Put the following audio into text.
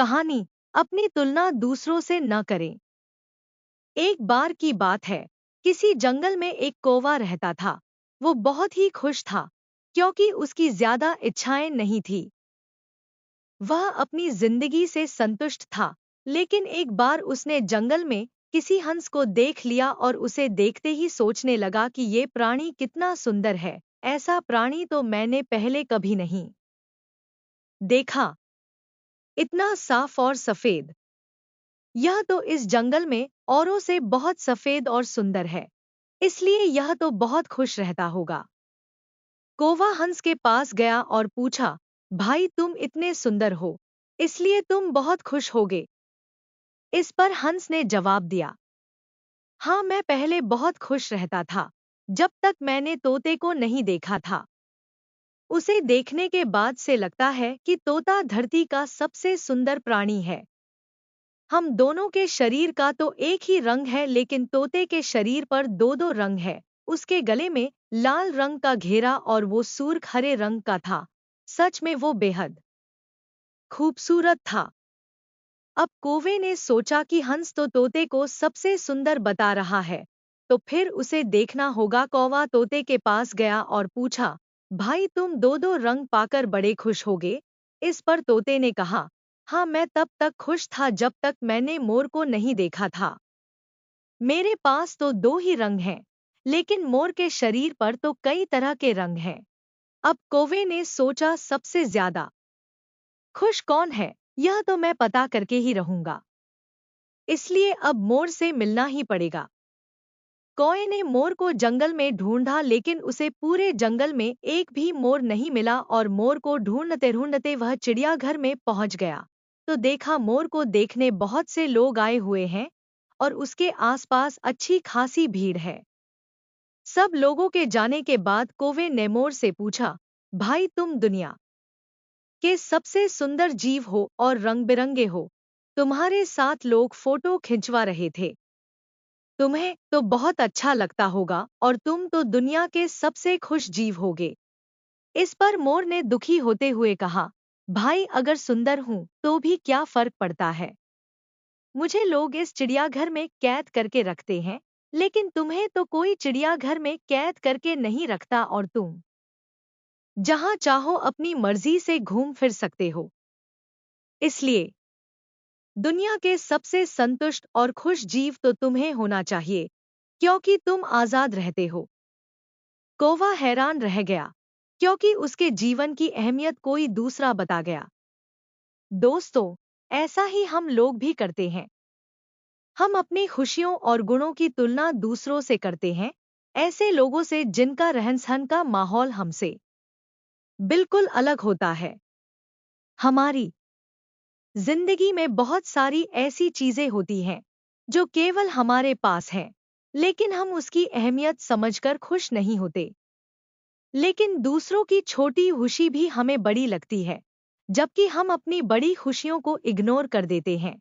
कहानी। अपनी तुलना दूसरों से न करें। एक बार की बात है, किसी जंगल में एक कौवा रहता था। वो बहुत ही खुश था, क्योंकि उसकी ज्यादा इच्छाएं नहीं थी। वह अपनी जिंदगी से संतुष्ट था। लेकिन एक बार उसने जंगल में किसी हंस को देख लिया और उसे देखते ही सोचने लगा कि ये प्राणी कितना सुंदर है। ऐसा प्राणी तो मैंने पहले कभी नहीं देखा। इतना साफ और सफेद। यह तो इस जंगल में औरों से बहुत सफेद और सुंदर है, इसलिए यह तो बहुत खुश रहता होगा। कौवा हंस के पास गया और पूछा, भाई तुम इतने सुंदर हो, इसलिए तुम बहुत खुश होगे। इस पर हंस ने जवाब दिया, हाँ मैं पहले बहुत खुश रहता था, जब तक मैंने तोते को नहीं देखा था। उसे देखने के बाद से लगता है कि तोता धरती का सबसे सुंदर प्राणी है। हम दोनों के शरीर का तो एक ही रंग है, लेकिन तोते के शरीर पर दो दो रंग है। उसके गले में लाल रंग का घेरा और वो सुर्ख हरे रंग का था। सच में वो बेहद खूबसूरत था। अब कौवे ने सोचा कि हंस तो तोते को सबसे सुंदर बता रहा है, तो फिर उसे देखना होगा। कौवा तोते के पास गया और पूछा, भाई तुम दो दो रंग पाकर बड़े खुश होगे। इस पर तोते ने कहा, हाँ मैं तब तक खुश था जब तक मैंने मोर को नहीं देखा था। मेरे पास तो दो ही रंग हैं, लेकिन मोर के शरीर पर तो कई तरह के रंग हैं। अब कौवे ने सोचा, सबसे ज्यादा खुश कौन है, यह तो मैं पता करके ही रहूंगा, इसलिए अब मोर से मिलना ही पड़ेगा। कौवे ने मोर को जंगल में ढूंढा, लेकिन उसे पूरे जंगल में एक भी मोर नहीं मिला और मोर को ढूंढते ढूंढते वह चिड़ियाघर में पहुंच गया। तो देखा, मोर को देखने बहुत से लोग आए हुए हैं और उसके आसपास अच्छी खासी भीड़ है। सब लोगों के जाने के बाद कौवे ने मोर से पूछा, भाई तुम दुनिया के सबसे सुंदर जीव हो और रंग बिरंगे हो। तुम्हारे साथ लोग फोटो खिंचवा रहे थे। तुम्हें तो बहुत अच्छा लगता होगा और तुम तो दुनिया के सबसे खुश जीव होगे। इस पर मोर ने दुखी होते हुए कहा, भाई अगर सुंदर हूं तो भी क्या फर्क पड़ता है। मुझे लोग इस चिड़ियाघर में कैद करके रखते हैं, लेकिन तुम्हें तो कोई चिड़ियाघर में कैद करके नहीं रखता और तुम जहां चाहो अपनी मर्जी से घूम फिर सकते हो। इसलिए दुनिया के सबसे संतुष्ट और खुश जीव तो तुम्हें होना चाहिए, क्योंकि तुम आजाद रहते हो। कौवा हैरान रह गया, क्योंकि उसके जीवन की अहमियत कोई दूसरा बता गया। दोस्तों, ऐसा ही हम लोग भी करते हैं। हम अपनी खुशियों और गुणों की तुलना दूसरों से करते हैं, ऐसे लोगों से जिनका रहन सहन का माहौल हमसे बिल्कुल अलग होता है। हमारी जिंदगी में बहुत सारी ऐसी चीजें होती हैं जो केवल हमारे पास हैं, लेकिन हम उसकी अहमियत समझकर खुश नहीं होते। लेकिन दूसरों की छोटी खुशी भी हमें बड़ी लगती है, जबकि हम अपनी बड़ी खुशियों को इग्नोर कर देते हैं।